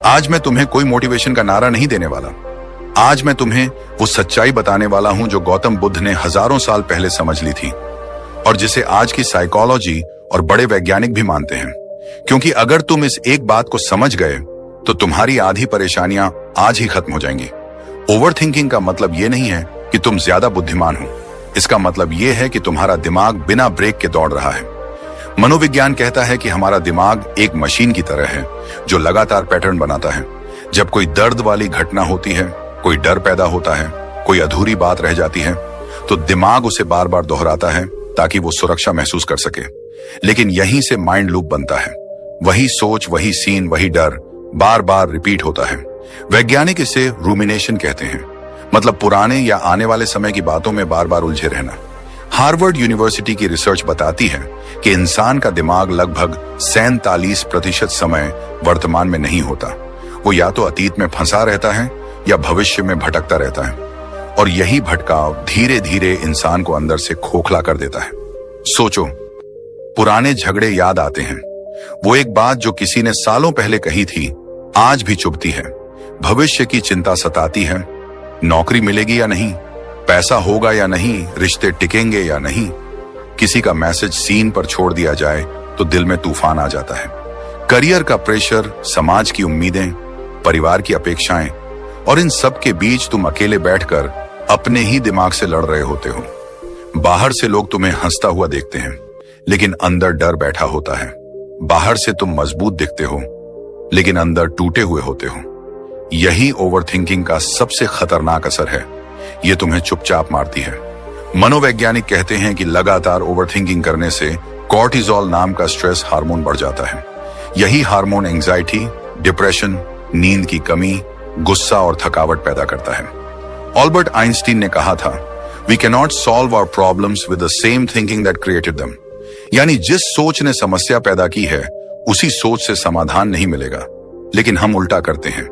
आज मैं तुम्हें कोई मोटिवेशन का नारा नहीं देने वाला। आज मैं तुम्हें वो सच्चाई बताने वाला हूं जो गौतम बुद्ध ने हजारों साल पहले समझ ली थी और जिसे आज की साइकोलॉजी और बड़े वैज्ञानिक भी मानते हैं। क्योंकि अगर तुम इस एक बात को समझ गए तो तुम्हारी आधी परेशानियां आज ही खत्म हो जाएंगी। ओवर थिंकिंग का मतलब ये नहीं है कि तुम ज्यादा बुद्धिमान हो। इसका मतलब ये है कि तुम्हारा दिमाग बिना ब्रेक के दौड़ रहा है। मनोविज्ञान कहता है कि हमारा दिमाग एक मशीन की तरह है जो लगातार पैटर्न बनाता है। जब कोई दर्द वाली घटना होती है, कोई डर पैदा होता है, कोई अधूरी बात रह जाती है, तो दिमाग उसे बार बार दोहराता है ताकि वो सुरक्षा महसूस कर सके। लेकिन यहीं से माइंड लूप बनता है। वही सोच, वही सीन, वही डर बार बार रिपीट होता है। वैज्ञानिक इसे रूमिनेशन कहते हैं, मतलब पुराने या आने वाले समय की बातों में बार बार उलझे रहना। हार्वर्ड यूनिवर्सिटी की रिसर्च बताती है कि इंसान का दिमाग लगभग 47% समय वर्तमान में नहीं होता। वो या तो अतीत में फंसा रहता है या भविष्य में भटकता रहता है, और यही भटकाव धीरे धीरे इंसान को अंदर से खोखला कर देता है। सोचो, पुराने झगड़े याद आते हैं। वो एक बात जो किसी ने सालों पहले कही थी आज भी चुभती है। भविष्य की चिंता सताती है, नौकरी मिलेगी या नहीं, पैसा होगा या नहीं, रिश्ते टिकेंगे या नहीं। किसी का मैसेज सीन पर छोड़ दिया जाए तो दिल में तूफान आ जाता है। करियर का प्रेशर, समाज की उम्मीदें, परिवार की अपेक्षाएं, और इन सब के बीच तुम अकेले बैठकर अपने ही दिमाग से लड़ रहे होते हो। बाहर से लोग तुम्हें हंसता हुआ देखते हैं, लेकिन अंदर डर बैठा होता है। बाहर से तुम मजबूत दिखते हो, लेकिन अंदर टूटे हुए होते हो। यही ओवरथिंकिंग का सबसे खतरनाक असर है। ये तुम्हें चुपचाप मारती है। मनोवैज्ञानिक कहते हैं कि लगातार ओवरथिंकिंग करने से कॉर्टिसोल नाम का स्ट्रेस हार्मोन बढ़ जाता है। यही हार्मोन एंजाइटी, डिप्रेशन, नींद की कमी, गुस्सा और थकावट पैदा करता है। अल्बर्ट आइंस्टीन ने कहा था, we can not solve our problems with the same thinking that created them. यानी जिस सोच ने समस्या पैदा की है उसी सोच से समाधान नहीं मिलेगा। लेकिन हम उल्टा करते हैं।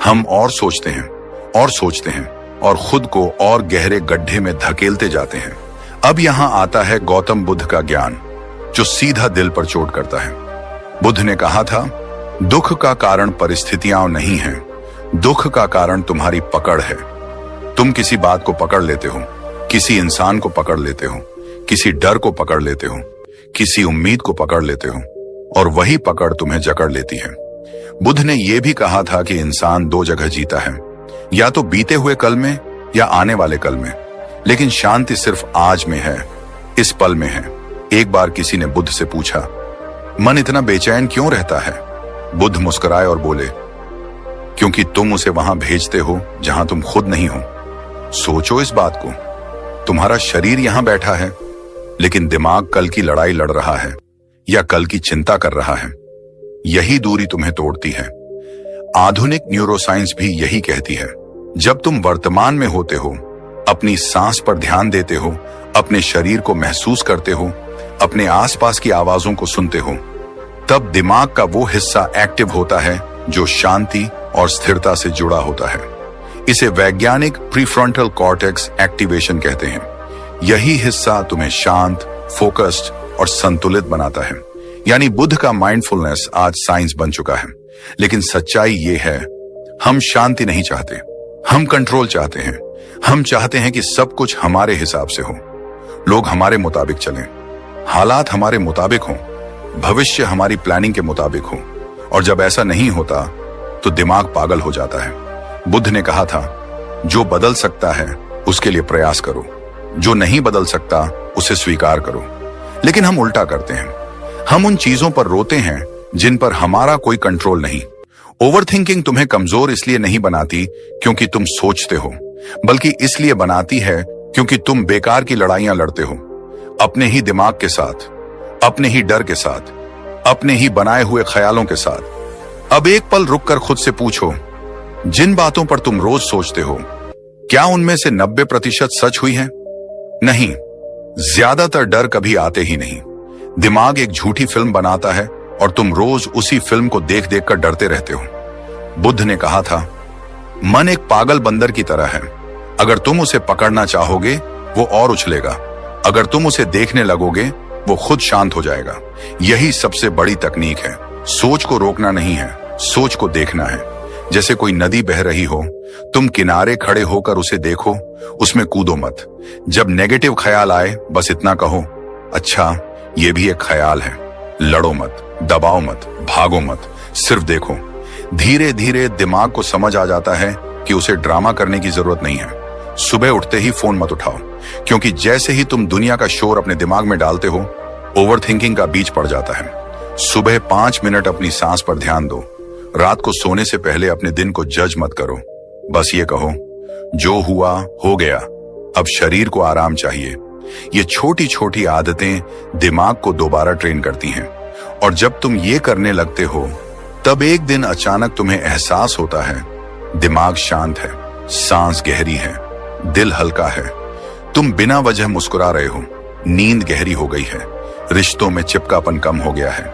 हम और सोचते हैं और सोचते हैं और खुद को और गहरे गड्ढे में धकेलते जाते हैं। अब यहां आता है गौतम बुद्ध का ज्ञान, जो सीधा दिल पर चोट करता है। बुद्ध ने कहा था, दुख का कारण परिस्थितियां नहीं है, दुख का कारण तुम्हारी पकड़ है। तुम किसी बात को पकड़ लेते हो, किसी इंसान को पकड़ लेते हो, किसी डर को पकड़ लेते हो, किसी उम्मीद को पकड़ लेते हो, और वही पकड़ तुम्हें जकड़ लेती है। बुद्ध ने यह भी कहा था कि इंसान दो जगह जीता है, या तो बीते हुए कल में या आने वाले कल में, लेकिन शांति सिर्फ आज में है, इस पल में है। एक बार किसी ने बुद्ध से पूछा, मन इतना बेचैन क्यों रहता है? बुद्ध मुस्कुराए और बोले, क्योंकि तुम उसे वहां भेजते हो जहां तुम खुद नहीं हो। सोचो इस बात को, तुम्हारा शरीर यहां बैठा है, लेकिन दिमाग कल की लड़ाई लड़ रहा है या कल की चिंता कर रहा है। यही दूरी तुम्हें तोड़ती है। आधुनिक न्यूरोसाइंस भी यही कहती है। जब तुम वर्तमान में होते हो, अपनी सांस पर ध्यान देते हो, अपने शरीर को महसूस करते हो, अपने आसपास की आवाजों को सुनते हो, तब दिमाग का वो हिस्सा एक्टिव होता है जो शांति और स्थिरता से जुड़ा होता है। इसे वैज्ञानिक प्रीफ्रंटल कॉर्टेक्स एक्टिवेशन कहते हैं। यही हिस्सा तुम्हें शांत, फोकस्ड और संतुलित बनाता है। यानी बुद्ध का माइंडफुलनेस आज साइंस बन चुका है। लेकिन सच्चाई ये है, हम शांति नहीं चाहते, हम कंट्रोल चाहते हैं। हम चाहते हैं कि सब कुछ हमारे हिसाब से हो, लोग हमारे मुताबिक चलें, हालात हमारे मुताबिक हों, भविष्य हमारी प्लानिंग के मुताबिक हो। और जब ऐसा नहीं होता तो दिमाग पागल हो जाता है। बुद्ध ने कहा था, जो बदल सकता है उसके लिए प्रयास करो, जो नहीं बदल सकता उसे स्वीकार करो। लेकिन हम उल्टा करते हैं। हम उन चीजों पर रोते हैं जिन पर हमारा कोई कंट्रोल नहीं। ओवरथिंकिंग तुम्हें कमजोर इसलिए नहीं बनाती क्योंकि तुम सोचते हो, बल्कि इसलिए बनाती है क्योंकि तुम बेकार की लड़ाइयां लड़ते हो, अपने ही दिमाग के साथ, अपने ही डर के साथ, अपने ही बनाए हुए ख्यालों के साथ। अब एक पल रुककर खुद से पूछो, जिन बातों पर तुम रोज सोचते हो, क्या उनमें से 90% सच हुई है? नहीं, ज्यादातर डर कभी आते ही नहीं। दिमाग एक झूठी फिल्म बनाता है और तुम रोज उसी फिल्म को देख देख कर डरते रहते हो। बुद्ध ने कहा था, मन एक पागल बंदर की तरह है। अगर तुम उसे पकड़ना चाहोगे वो और उछलेगा, अगर तुम उसे देखने लगोगे वो खुद शांत हो जाएगा। यही सबसे बड़ी तकनीक है। सोच को रोकना नहीं है, सोच को देखना है। जैसे कोई नदी बह रही हो, तुम किनारे खड़े होकर उसे देखो, उसमें कूदो मत। जब नेगेटिव ख्याल आए बस इतना कहो, अच्छा ये भी एक ख्याल है। लड़ो मत, दबाओ मत, भागो मत, सिर्फ देखो। धीरे धीरे दिमाग को समझ आ जाता है कि उसे ड्रामा करने की जरूरत नहीं है। सुबह उठते ही फोन मत उठाओ, क्योंकि जैसे ही तुम दुनिया का शोर अपने दिमाग में डालते हो, ओवरथिंकिंग का बीज पड़ जाता है। सुबह 5 मिनट अपनी सांस पर ध्यान दो। रात को सोने से पहले अपने दिन को जज मत करो। बस ये कहो, जो हुआ हो गया, अब शरीर को आराम चाहिए। ये छोटी छोटी आदतें दिमाग को दोबारा ट्रेन करती हैं, और जब तुम ये करने लगते हो, तब एक दिन अचानक तुम्हें एहसास होता है, दिमाग शांत है, सांस गहरी है, दिल हल्का है। तुम बिना वजह मुस्कुरा रहे हो, नींद गहरी हो गई है, रिश्तों में चिपकापन कम हो गया है,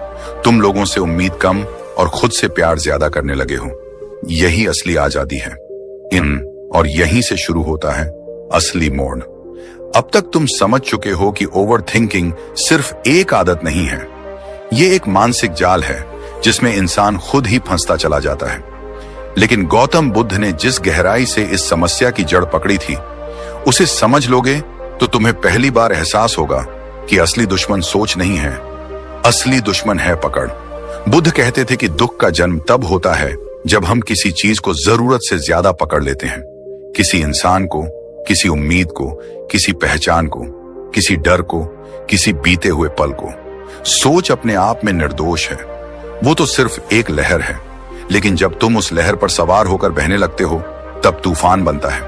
तुम लोगों से उम्मीद कम और खुद से प्यार ज्यादा करने लगे हो। यही असली आजादी है। और यहीं से शुरू होता है असली मोड़। अब तक तुम समझ चुके हो कि ओवर थिंकिंग सिर्फ एक आदत नहीं है, ये एक मानसिक जाल है जिसमें इंसान खुद ही फंसता चला जाता है। लेकिन गौतम बुद्ध ने जिस गहराई से इस समस्या की जड़ पकड़ी थी, उसे समझ लोगे तो तुम्हें पहली बार एहसास होगा कि असली दुश्मन सोच नहीं है, असली दुश्मन है पकड़। बुद्ध कहते थे कि दुख का जन्म तब होता है जब हम किसी चीज को जरूरत से ज्यादा पकड़ लेते हैं। किसी इंसान को, किसी उम्मीद को, किसी पहचान को, किसी डर को, किसी बीते हुए पल को। सोच अपने आप में निर्दोष है, वो तो सिर्फ एक लहर है, लेकिन जब तुम उस लहर पर सवार होकर बहने लगते हो, तब तूफान बनता है।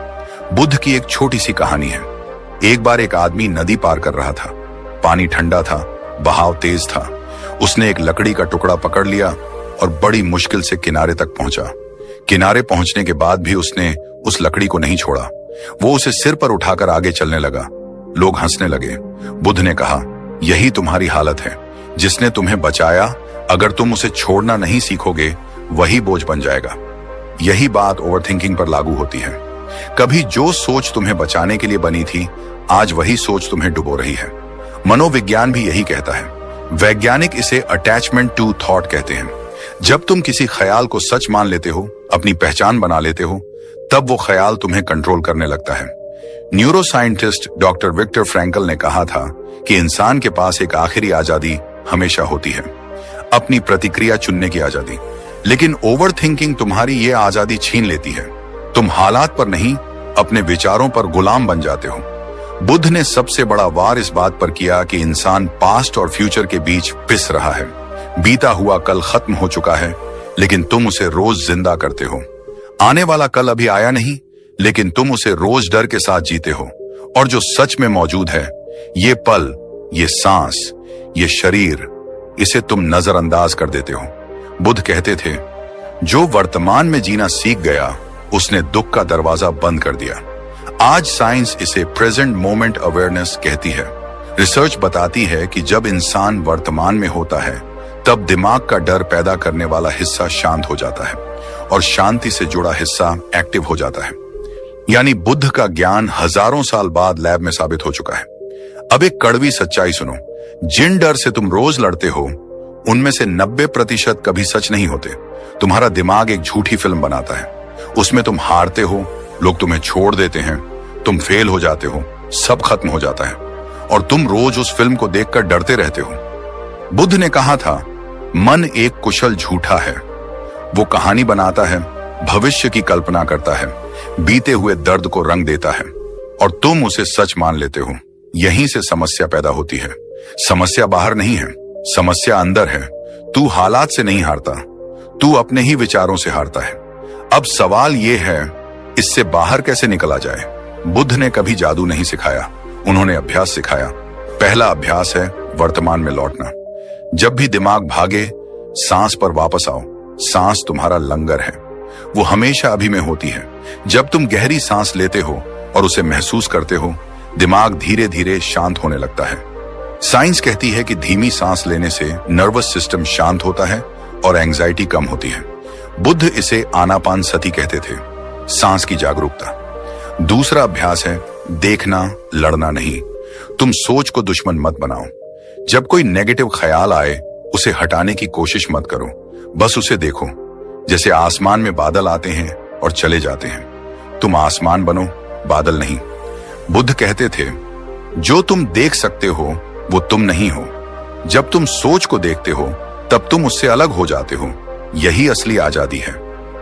बुद्ध की एक छोटी सी कहानी है। एक बार एक आदमी नदी पार कर रहा था। पानी ठंडा था, बहाव तेज था। उसने एक लकड़ी का टुकड़ा पकड़ लिया और बड़ी मुश्किल से किनारे तक पहुंचा। किनारे पहुंचने के बाद भी उसने उस लकड़ी को नहीं छोड़ा। वो उसे सिर पर उठाकर आगे चलने लगा। लोग हंसने लगे। बुद्ध ने कहा, यही तुम्हारी हालत है। जिसने तुम्हें बचाया, अगर तुम उसे छोड़ना नहीं सीखोगे, वही बोझ बन जाएगा। यही बात ओवरथिंकिंग पर लागू होती है। कभी जो सोच तुम्हें बचाने के लिए बनी थी, आज वही सोच तुम्हें डुबो रही है। मनोविज्ञान भी यही कहता है। वैज्ञानिक इसे अटैचमेंट टू थॉट कहते हैं। जब तुम किसी ख्याल को सच मान लेते हो, अपनी पहचान बना लेते हो, तब वो ख्याल तुम्हें कंट्रोल करने लगता है। न्यूरोसाइंटिस्ट डॉक्टर विक्टर फ्रैंकल ने कहा था कि इंसान के पास एक आखिरी आजादी हमेशा होती है, अपनी प्रतिक्रिया चुनने की आजादी। लेकिन ओवरथिंकिंग तुम्हारी ये आजादी छीन लेती है। तुम हालात पर नहीं, अपने विचारों पर गुलाम बन जाते हो। बुद्ध ने सबसे बड़ा वार इस बात पर किया कि इंसान पास्ट और फ्यूचर के बीच पिस रहा है। बीता हुआ कल खत्म हो चुका है, लेकिन तुम उसे रोज जिंदा करते हो। आने वाला कल अभी आया नहीं, लेकिन तुम उसे रोज डर के साथ जीते हो। और जो सच में मौजूद है, ये पल, ये सांस, ये शरीर, इसे तुम नजरअंदाज कर देते हो। बुद्ध कहते थे, जो वर्तमान में जीना सीख गया, उसने दुख का दरवाजा बंद कर दिया। आज साइंस इसे प्रेजेंट मोमेंट अवेयरनेस कहती है। रिसर्च बताती है कि जब इंसान वर्तमान में होता है, तब दिमाग का डर पैदा करने वाला हिस्सा शांत हो जाता है और शांति से जुड़ा हिस्सा एक्टिव हो जाता है। यानी बुद्ध का ज्ञान हजारों साल बाद लैब में साबित हो चुका है। अब एक कड़वी सच्चाई सुनो, जिन डर से तुम रोज लड़ते हो, उनमें से 90% कभी सच नहीं होते। तुम्हारा दिमाग एक झूठी फिल्म बनाता है। उसमें तुम हारते हो, लोग तुम्हें छोड़ देते हैं, तुम फेल हो जाते हो, सब खत्म हो जाता है, और तुम रोज उस फिल्म को देखकर डरते रहते हो। बुद्ध ने कहा था, मन एक कुशल झूठा है। वो कहानी बनाता है, भविष्य की कल्पना करता है, बीते हुए दर्द को रंग देता है, और तुम उसे सच मान लेते हो। यहीं से समस्या पैदा होती है। समस्या बाहर नहीं है, समस्या अंदर है। तू हालात से नहीं हारता, तू अपने ही विचारों से हारता है। अब सवाल यह है, इससे बाहर कैसे निकला जाए? बुद्ध ने कभी जादू नहीं सिखाया, उन्होंने अभ्यास सिखाया। पहला अभ्यास है वर्तमान में लौटना। जब भी दिमाग भागे, सांस पर वापस आओ। सांस तुम्हारा लंगर है, वो हमेशा अभी में होती है। जब तुम गहरी सांस लेते हो और उसे महसूस करते हो, दिमाग धीरे धीरे शांत होने लगता है। साइंस कहती है कि धीमी सांस लेने से नर्वस सिस्टम शांत होता है और एंजाइटी कम होती है। बुद्ध इसे आनापान सती कहते थे, सांस की जागरूकता। दूसरा अभ्यास है देखना, लड़ना नहीं। तुम सोच को दुश्मन मत बनाओ। जब कोई नेगेटिव ख्याल आए, उसे हटाने की कोशिश मत करो, बस उसे देखो। जैसे आसमान में बादल आते हैं और चले जाते हैं। तुम आसमान बनो, बादल नहीं। बुद्ध कहते थे, जो तुम देख सकते हो वो तुम नहीं हो। जब तुम सोच को देखते हो तब तुम उससे अलग हो जाते हो। यही असली आजादी है।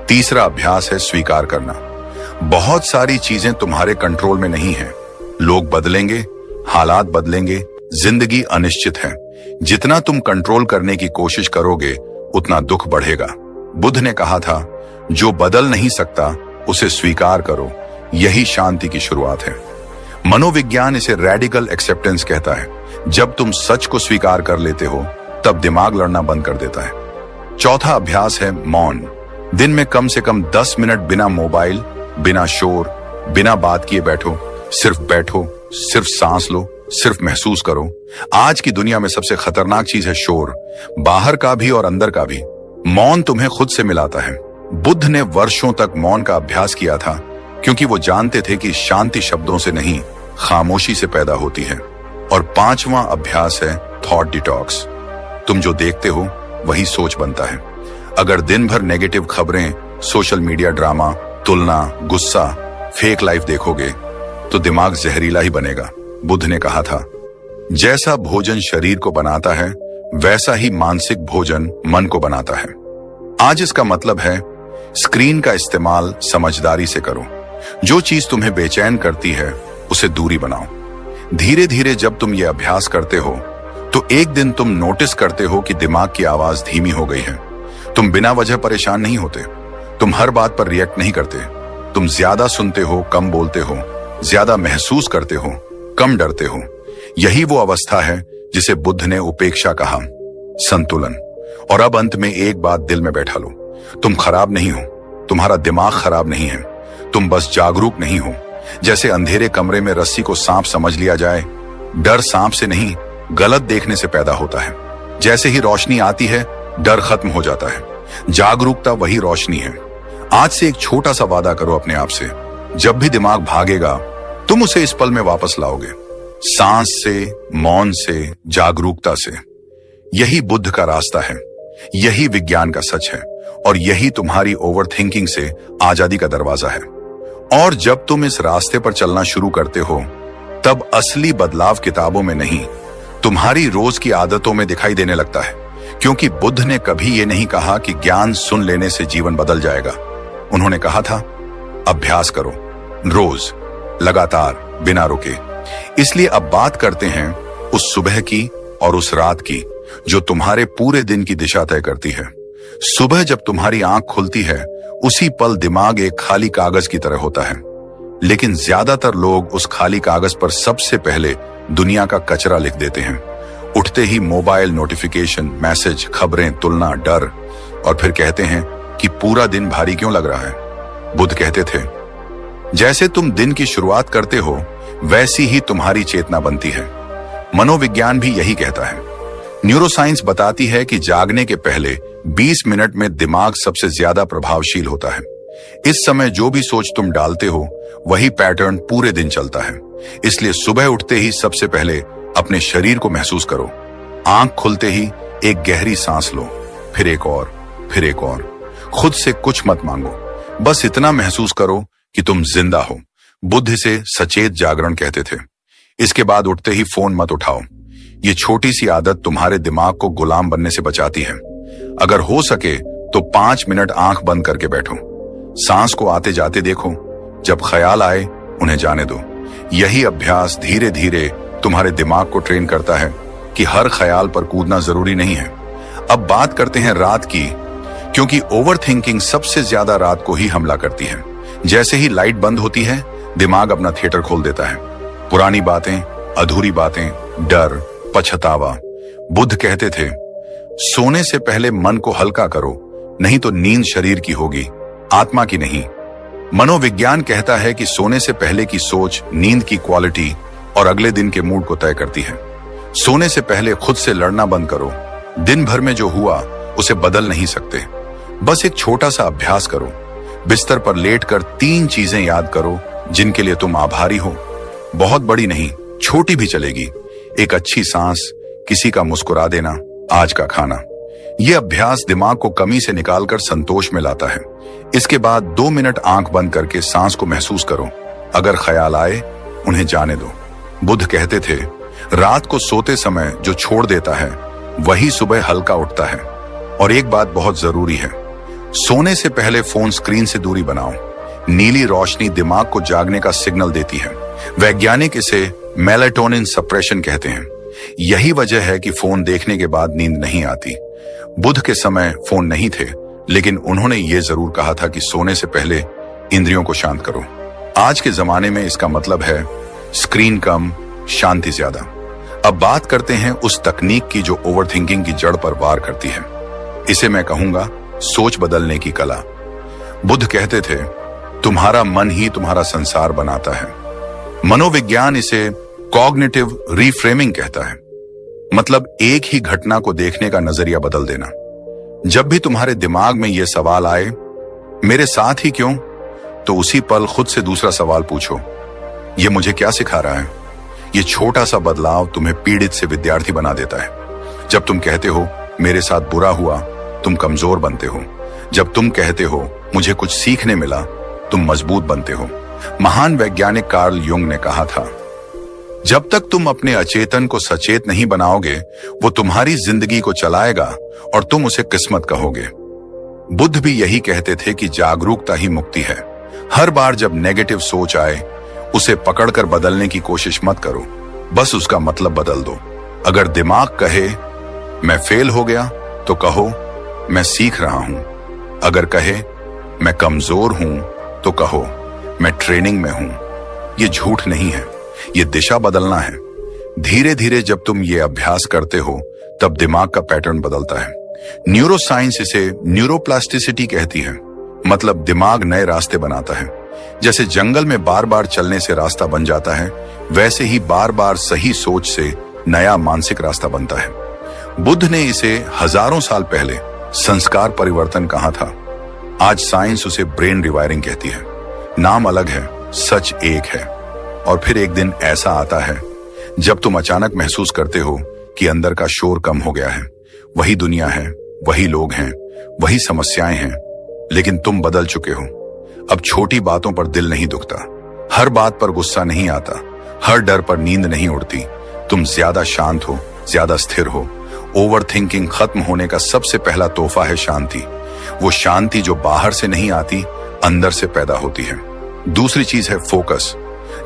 तीसरा अभ्यास है स्वीकार करना। बहुत सारी चीजें तुम्हारे कंट्रोल में नहीं है। लोग बदलेंगे, हालात बदलेंगे, जिंदगी अनिश्चित है। जितना तुम कंट्रोल करने की कोशिश करोगे उतना दुख बढ़ेगा। बुद्ध ने कहा था, जो बदल नहीं सकता उसे स्वीकार करो, यही शांति की शुरुआत है। मनोविज्ञान इसे रेडिकल एक्सेप्टेंस कहता है। जब तुम सच को स्वीकार कर लेते हो तब दिमाग लड़ना बंद कर देता है। चौथा अभ्यास है मौन। दिन में कम से कम 10 मिनट बिना मोबाइल, बिना शोर, बिना बात किए बैठो। सिर्फ सांस लो, सिर्फ महसूस करो। आज की दुनिया में सबसे खतरनाक चीज है शोर, बाहर का भी और अंदर का भी। मौन तुम्हें खुद से मिलाता है। बुद्ध ने वर्षों तक मौन का अभ्यास किया था क्योंकि वो जानते थे कि शांति शब्दों से नहीं, खामोशी से पैदा होती है। और पांचवा अभ्यास है थॉट डिटॉक्स। तुम जो देखते हो वही सोच बनता है। अगर दिन भर नेगेटिव खबरें, सोशल मीडिया ड्रामा, तुलना, गुस्सा, फेक लाइफ देखोगे तो दिमाग जहरीला ही बनेगा। बुद्ध ने कहा था, जैसा भोजन शरीर को बनाता है वैसा ही मानसिक भोजन मन को बनाता है। आज इसका मतलब है स्क्रीन का इस्तेमाल समझदारी से करो। जो चीज तुम्हें बेचैन करती है उसे दूरी बनाओ। धीरे धीरे जब तुम ये अभ्यास करते हो तो एक दिन तुम नोटिस करते हो कि दिमाग की आवाज धीमी हो गई है। तुम बिना वजह परेशान नहीं होते। तुम हर बात पर रिएक्ट नहीं करते। तुम ज्यादा सुनते हो, कम बोलते हो, ज्यादा महसूस करते हो, कम डरते हो। यही वो अवस्था है जिसे बुद्ध ने उपेक्षा कहा, संतुलन। और अब अंत में एक बात दिल में बैठा लो, तुम खराब नहीं हो, तुम्हारा दिमाग खराब नहीं है, तुम बस जागरूक नहीं हो। जैसे अंधेरे कमरे में रस्सी को सांप समझ लिया जाए, डर सांप से नहीं गलत देखने से पैदा होता है। जैसे ही रोशनी आती है डर खत्म हो जाता है। जागरूकता वही रोशनी है। आज से एक छोटा सा वादा करो अपने आप से, जब भी दिमाग भागेगा तुम उसे इस पल में वापस लाओगे, सांस से, मौन से, जागरूकता से। यही बुद्ध का रास्ता है, यही विज्ञान का सच है और यही तुम्हारी ओवर थिंकिंग से आजादी का दरवाजा है। और जब तुम इस रास्ते पर चलना शुरू करते हो तब असली बदलाव किताबों में नहीं, तुम्हारी रोज की आदतों में दिखाई देने लगता है। क्योंकि बुद्ध ने कभी ये नहीं कहा कि ज्ञान सुन लेने से जीवन बदल जाएगा। उन्होंने कहा था, अभ्यास करो, रोज, लगातार, बिना रुके। इसलिए अब बात करते हैं उस सुबह की और उस रात की जो तुम्हारे पूरे दिन की दिशा तय करती है। सुबह जब तुम्हारी आंख खुलती है उसी पल दिमाग एक खाली कागज की तरह होता है। लेकिन ज्यादातर लोग उस खाली कागज पर सबसे पहले दुनिया का कचरा लिख देते हैं। उठते ही मोबाइल नोटिफिकेशन, मैसेज, खबरें, तुलना, डर, और फिर कहते हैं कि पूरा दिन भारी क्यों लग रहा है। बुद्ध कहते थे, जैसे तुम दिन की शुरुआत करते हो वैसी ही तुम्हारी चेतना बनती है। मनोविज्ञान भी यही कहता है। न्यूरोसाइंस बताती है कि जागने के पहले 20 मिनट में दिमाग सबसे ज्यादा प्रभावशील होता है। इस समय जो भी सोच तुम डालते हो वही पैटर्न पूरे दिन चलता है। इसलिए सुबह उठते ही सबसे पहले अपने शरीर को महसूस करो। आंख खुलते ही एक गहरी सांस लो, फिर एक और, फिर एक और। खुद से कुछ मत मांगो, बस इतना महसूस करो कि तुम जिंदा हो। बुद्ध से सचेत जागरण कहते थे। इसके बाद उठते ही फोन मत उठाओ। ये छोटी सी आदत तुम्हारे दिमाग को गुलाम बनने से बचाती है। अगर हो सके तो 5 मिनट आंख बंद करके बैठो। सांस को आते जाते देखो, जब ख्याल आए उन्हें जाने दो। यही अभ्यास धीरे धीरे तुम्हारे दिमाग को ट्रेन करता है कि हर ख्याल पर कूदना जरूरी नहीं है। अब बात करते हैं रात की, क्योंकि ओवर थिंकिंग सबसे ज्यादा रात को ही हमला करती है। जैसे ही लाइट बंद होती है दिमाग अपना थिएटर खोल देता है। पुरानी बातें, अधूरी बातें, डर, पछतावा। बुद्ध कहते थे, सोने से पहले मन को हल्का करो, नहीं तो नींद शरीर की होगी, आत्मा की नहीं। मनोविज्ञान कहता है कि सोने से पहले की सोच नींद की क्वालिटी और अगले दिन के मूड को तय करती है। सोने से पहले खुद से लड़ना बंद करो। दिन भर में जो हुआ उसे बदल नहीं सकते। बस एक छोटा सा अभ्यास करो। बिस्तर पर लेटकर 3 चीजें याद करो जिनके लिए तुम आभारी हो। बहुत बड़ी नहीं, छोटी भी चलेगी। एक अच्छी सांस, किसी का मुस्कुरा देना, आज का खाना। ये अभ्यास दिमाग को कमी से निकालकर संतोष में लाता है। इसके बाद 2 मिनट आंख बंद करके सांस को महसूस करो। अगर ख्याल आए उन्हें जाने दो। बुद्ध कहते थे, रात को सोते समय जो छोड़ देता है वही सुबह हल्का उठता है। और एक बात बहुत जरूरी है, सोने से पहले फोन स्क्रीन से दूरी बनाओ। नीली रोशनी दिमाग को जागने का सिग्नल देती है। वैज्ञानिक इसे मेलाटोनिन सप्रेशन कहते हैं। यही वजह है कि फोन देखने के बाद नींद नहीं आती। बुद्ध के समय फोन नहीं थे, लेकिन उन्होंने ये जरूर कहा था कि सोने से पहले इंद्रियों को शांत करो। आज के जमाने में इसका मतलब है स्क्रीन कम, शांति ज्यादा। अब बात करते हैं उस तकनीक की जो ओवरथिंकिंग की जड़ पर वार करती है। इसे मैं कहूंगा सोच बदलने की कला। बुद्ध कहते थे, तुम्हारा मन ही तुम्हारा संसार बनाता है। मनोविज्ञान इसे कॉग्निटिव रीफ्रेमिंग कहता है। मतलब एक ही घटना को देखने का नजरिया बदल देना। जब भी तुम्हारे दिमाग में यह सवाल आए, मेरे साथ ही क्यों, तो उसी पल खुद से दूसरा सवाल पूछो, यह मुझे क्या सिखा रहा है। यह छोटा सा बदलाव तुम्हें पीड़ित से विद्यार्थी बना देता है। जब तुम कहते हो मेरे साथ बुरा हुआ, तुम कमजोर बनते हो। जब तुम कहते हो मुझे कुछ सीखने मिला, तुम मजबूत बनते हो। महान वैज्ञानिक कार्ल युंग ने कहा था, जब तक तुम अपने अचेतन को सचेत नहीं बनाओगे, वो तुम्हारी जिंदगी को चलाएगा और तुम उसे किस्मत कहोगे। बुद्ध भी यही कहते थे कि जागरूकता ही मुक्ति है। हर बार जब नेगेटिव सोच आए, उसे पकड़कर बदलने की कोशिश मत करो, बस उसका मतलब बदल दो। अगर दिमाग कहे मैं फेल हो गया, तो कहो मैं सीख रहा हूं। अगर कहे मैं कमजोर हूं, तो कहो मैं ट्रेनिंग में हूं। ये झूठ नहीं है, ये दिशा बदलना है। धीरे धीरे जब तुम ये अभ्यास करते हो, तब दिमाग का पैटर्न बदलता है। न्यूरोसाइंस इसे न्यूरोप्लास्टिसिटी कहती है। मतलब दिमाग नए रास्ते बनाता है। जैसे जंगल में बार बार चलने से रास्ता बन जाता है, वैसे ही बार बार सही सोच से नया मानसिक रास्ता बनता है। बुद्ध ने इसे हजारों साल पहले संस्कार परिवर्तन कहा था। आज साइंस उसे ब्रेन रिवायरिंग कहती है। नाम अलग है, सच एक है। और फिर एक दिन ऐसा आता है जब तुम अचानक महसूस करते हो कि अंदर का शोर कम हो गया है। वही दुनिया है, वही लोग हैं, वही समस्याएं हैं, लेकिन तुम बदल चुके हो। अब छोटी बातों पर दिल नहीं दुखता, हर बात पर गुस्सा नहीं आता, हर डर पर नींद नहीं उड़ती। तुम ज्यादा शांत हो, ज्यादा स्थिर हो। ओवर थिंकिंग खत्म होने का सबसे पहला तोहफा है शांति। वो शांति जो बाहर से नहीं आती, अंदर से पैदा होती है। दूसरी चीज है फोकस।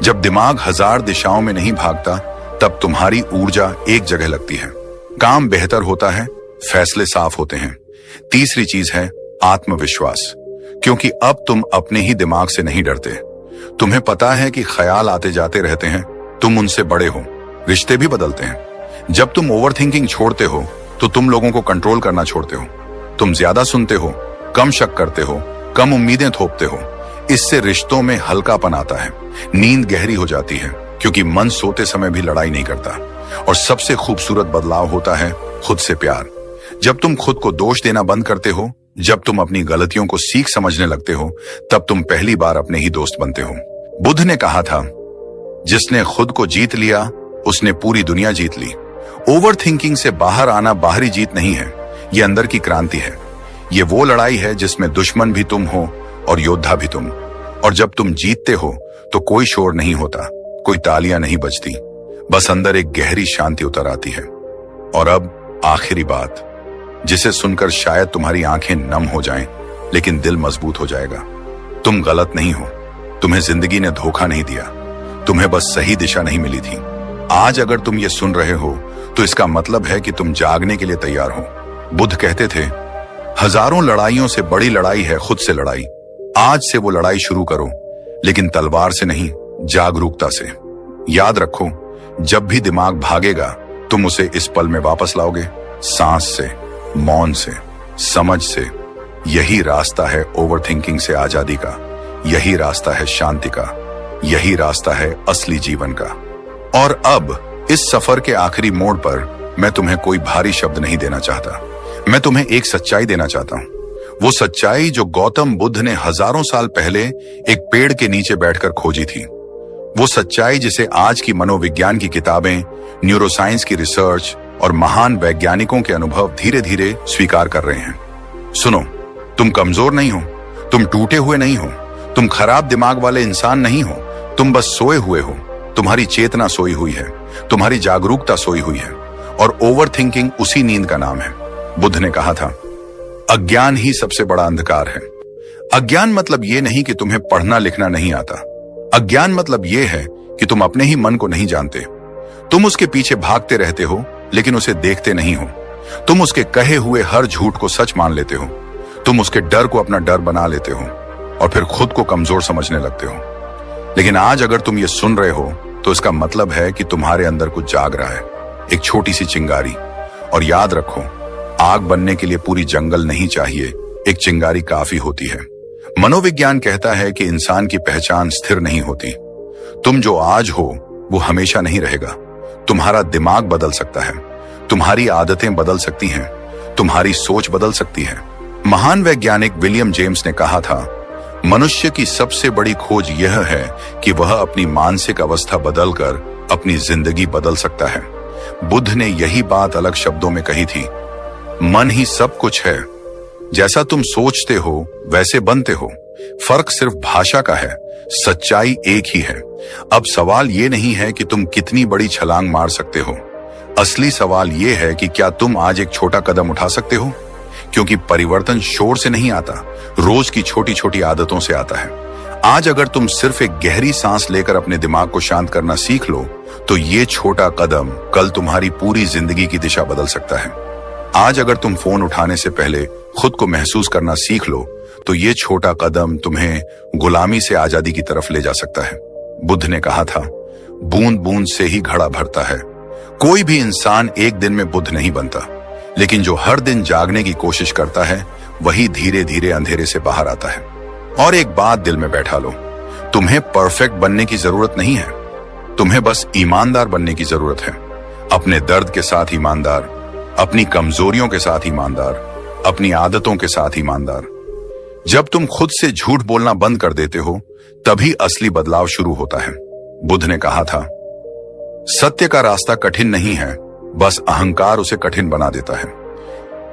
जब दिमाग 1000 दिशाओं में नहीं भागता, तब तुम्हारी ऊर्जा एक जगह लगती है। काम बेहतर होता है, फैसले साफ होते हैं। तीसरी चीज है आत्मविश्वास, क्योंकि अब तुम अपने ही दिमाग से नहीं डरते। तुम्हें पता है कि ख्याल आते जाते रहते हैं, तुम उनसे बड़े हो। रिश्ते भी बदलते हैं। जब तुम ओवरथिंकिंग छोड़ते हो, तो तुम लोगों को कंट्रोल करना छोड़ते हो। तुम ज्यादा सुनते हो, कम शक करते हो, कम उम्मीदें थोपते हो। इससे रिश्तों में हल्कापन आता है, नींद गहरी हो जाती है, क्योंकि मन सोते समय भी लड़ाई नहीं करता। और सबसे खूबसूरत बदलाव होता है खुद से प्यार। जब तुम खुद को दोष देना बंद करते हो, जब तुम अपनी गलतियों को सीख समझने लगते हो, तब तुम पहली बार अपने ही दोस्त बनते हो। बुद्ध ने कहा था, जिसने खुद को जीत लिया, उसने पूरी दुनिया जीत ली। ओवर थिंकिंग से बाहर आना बाहरी जीत नहीं है, ये अंदर की क्रांति है। ये वो लड़ाई है जिसमें दुश्मन भी तुम हो और योद्धा भी तुम। और जब तुम जीतते हो, तो कोई शोर नहीं होता, कोई तालियां नहीं बजती, बस अंदर एक गहरी शांति उतर आती है। और अब आखिरी बात, जिसे सुनकर शायद तुम्हारी आंखें नम हो जाएं, लेकिन दिल मजबूत हो जाएगा। तुम गलत नहीं हो, तुम्हें जिंदगी ने धोखा नहीं दिया, तुम्हें बस सही दिशा नहीं मिली थी। आज अगर तुम ये सुन रहे हो, तो इसका मतलब है कि तुम जागने के लिए तैयार हो। बुद्ध कहते थे, हजारों लड़ाइयों से बड़ी लड़ाई है खुद से लड़ाई। आज से वो लड़ाई शुरू करो, लेकिन तलवार से नहीं, जागरूकता से। याद रखो, जब भी दिमाग भागेगा, तुम उसे इस पल में वापस लाओगे, सांस से, मौन से, समझ से। यही रास्ता है ओवरथिंकिंग से आजादी का, यही रास्ता है शांति का, यही रास्ता है असली जीवन का। और अब इस सफर के आखिरी मोड़ पर मैं तुम्हें कोई भारी शब्द नहीं देना चाहता। मैं तुम्हें एक सच्चाई देना चाहता हूं। वो सच्चाई जो गौतम बुद्ध ने हजारों साल पहले एक पेड़ के नीचे बैठकर खोजी थी। वो सच्चाई जिसे आज की मनोविज्ञान की किताबें, न्यूरोसाइंस की रिसर्च और महान वैज्ञानिकों के अनुभव धीरे धीरे स्वीकार कर रहे हैं। सुनो, तुम कमजोर नहीं हो, तुम टूटे हुए नहीं हो, तुम खराब दिमाग वाले इंसान नहीं हो, तुम बस सोए हुए हो। तुम्हारी चेतना सोई हुई है, तुम्हारी जागरूकता सोई हुई है, और ओवर थिंकिंग उसी नींद का नाम है। बुद्ध ने कहा था, अज्ञान ही सबसे बड़ा अंधकार है। अज्ञान मतलब ये नहीं कि तुम्हें पढ़ना लिखना नहीं आता। अज्ञान मतलब ये है कि तुम अपने ही मन को नहीं जानते। तुम उसके पीछे भागते रहते हो, लेकिन उसे देखते नहीं हो। तुम उसके कहे हुए हर झूठ को सच मान लेते हो। तुम उसके डर को अपना डर बना लेते हो और फिर खुद को कमजोर समझने लगते हो। लेकिन आज अगर तुम ये सुन रहे हो तो इसका मतलब है कि तुम्हारे अंदर कुछ जाग रहा है, एक छोटी सी चिंगारी। और याद रखो, आग बनने के लिए पूरी जंगल नहीं चाहिए, एक चिंगारी काफी होती है। मनोविज्ञान कहता है कि इंसान की पहचान स्थिर नहीं होती। तुम जो आज हो वो हमेशा नहीं रहेगा। तुम्हारा दिमाग बदल सकता है, तुम्हारी आदतें बदल सकती हैं, तुम्हारी सोच बदल सकती है। महान वैज्ञानिक विलियम जेम्स ने कहा था, मनुष्य की सबसे बड़ी खोज यह है कि वह अपनी मानसिक अवस्था बदलकर अपनी जिंदगी बदल सकता है। बुद्ध ने यही बात अलग शब्दों में कही थी, मन ही सब कुछ है। जैसा तुम सोचते हो वैसे बनते हो। फर्क सिर्फ भाषा का है, सच्चाई एक ही है। अब सवाल ये नहीं है कि तुम कितनी बड़ी छलांग मार सकते हो। असली सवाल ये है कि क्या तुम आज एक छोटा कदम उठा सकते हो? क्योंकि परिवर्तन शोर से नहीं आता, रोज की छोटी छोटी आदतों से आता है। आज अगर तुम सिर्फ एक गहरी सांस लेकर अपने दिमाग को शांत करना सीख लो, तो ये छोटा कदम कल तुम्हारी पूरी जिंदगी की दिशा बदल सकता है। आज अगर तुम फोन उठाने से पहले खुद को महसूस करना सीख लो, तो ये छोटा कदम तुम्हें गुलामी से आजादी की तरफ ले जा सकता है। बुद्ध ने कहा था, बूंद बूंद से ही घड़ा भरता है। कोई भी इंसान एक दिन में बुद्ध नहीं बनता, लेकिन जो हर दिन जागने की कोशिश करता है वही धीरे धीरे अंधेरे से बाहर आता है। और एक बात दिल में बैठा लो, तुम्हें परफेक्ट बनने की जरूरत नहीं है, तुम्हें बस ईमानदार बनने की जरूरत है। अपने दर्द के साथ ईमानदार, अपनी कमजोरियों के साथ ईमानदार, अपनी आदतों के साथ ईमानदार। जब तुम खुद से झूठ बोलना बंद कर देते हो, तभी असली बदलाव शुरू होता है। बुद्ध ने कहा था, सत्य का रास्ता कठिन नहीं है, बस अहंकार उसे कठिन बना देता है।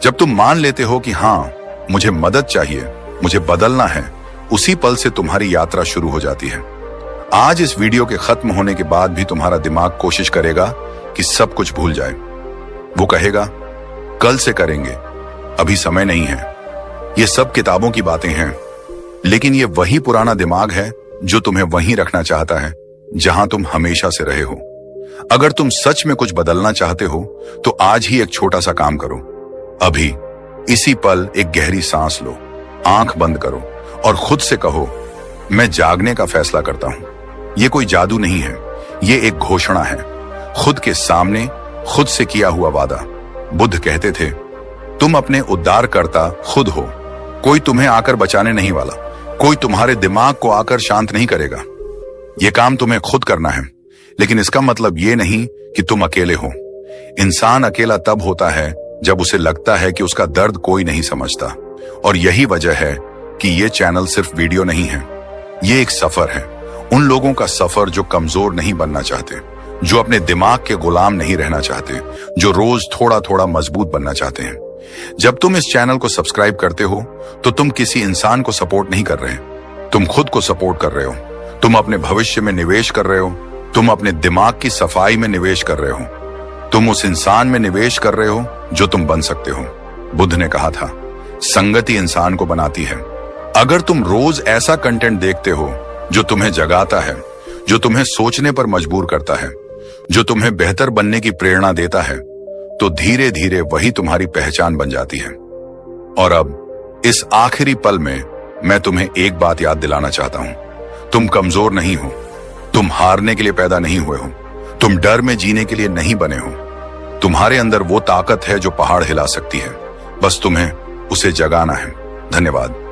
जब तुम मान लेते हो कि हाँ, मुझे मदद चाहिए, मुझे बदलना है, उसी पल से तुम्हारी यात्रा शुरू हो जाती है। आज इस वीडियो के खत्म होने के बाद भी तुम्हारा दिमाग कोशिश करेगा कि सब कुछ भूल जाए। वो कहेगा, कल से करेंगे, अभी समय नहीं है। ये सब किताबों की बातें हैं, लेकिन ये वही पुराना दिमाग है जो तुम्हें वहीं रखना चाहता है जहां तुम हमेशा से रहे हो। अगर तुम सच में कुछ बदलना चाहते हो तो आज ही एक छोटा सा काम करो। अभी इसी पल एक गहरी सांस लो, आंख बंद करो और खुद से कहो, मैं जागने का फैसला करता हूं। ये कोई जादू नहीं है, ये एक घोषणा है, खुद के सामने खुद से किया हुआ वादा। बुद्ध कहते थे, तुम अपने उद्धारकर्ता खुद हो। कोई तुम्हें आकर बचाने नहीं वाला, कोई तुम्हारे दिमाग को आकर शांत नहीं करेगा। ये काम तुम्हें खुद करना है, लेकिन इसका मतलब ये नहीं कि तुम अकेले हो। इंसान अकेला तब होता है जब उसे लगता है कि उसका दर्द कोई नहीं समझता। और यही वजह है कि ये चैनल सिर्फ वीडियो नहीं है, ये एक सफर है। उन लोगों का सफर जो कमजोर नहीं बनना चाहते, जो अपने दिमाग के गुलाम नहीं रहना चाहते, जो रोज थोड़ा थोड़ा मजबूत बनना चाहते हैं। जब तुम इस चैनल को सब्सक्राइब करते हो तो तुम किसी इंसान को सपोर्ट नहीं कर रहे, तुम खुद को सपोर्ट कर रहे हो। तुम अपने भविष्य में निवेश कर रहे हो, तुम अपने दिमाग की सफाई में निवेश कर रहे हो, तुम उस इंसान में निवेश कर रहे हो जो तुम बन सकते हो। बुद्ध ने कहा था, संगति इंसान को बनाती है। अगर तुम रोज ऐसा कंटेंट देखते हो जो तुम्हें जगाता है, जो तुम्हें सोचने पर मजबूर करता है, जो तुम्हें बेहतर बनने की प्रेरणा देता है, तो धीरे धीरे वही तुम्हारी पहचान बन जाती है। और अब इस आखिरी पल में मैं तुम्हें एक बात याद दिलाना चाहता हूं, तुम कमजोर नहीं हो, तुम हारने के लिए पैदा नहीं हुए हो, तुम डर में जीने के लिए नहीं बने हो। तुम्हारे अंदर वो ताकत है जो पहाड़ हिला सकती है, बस तुम्हें उसे जगाना है। धन्यवाद।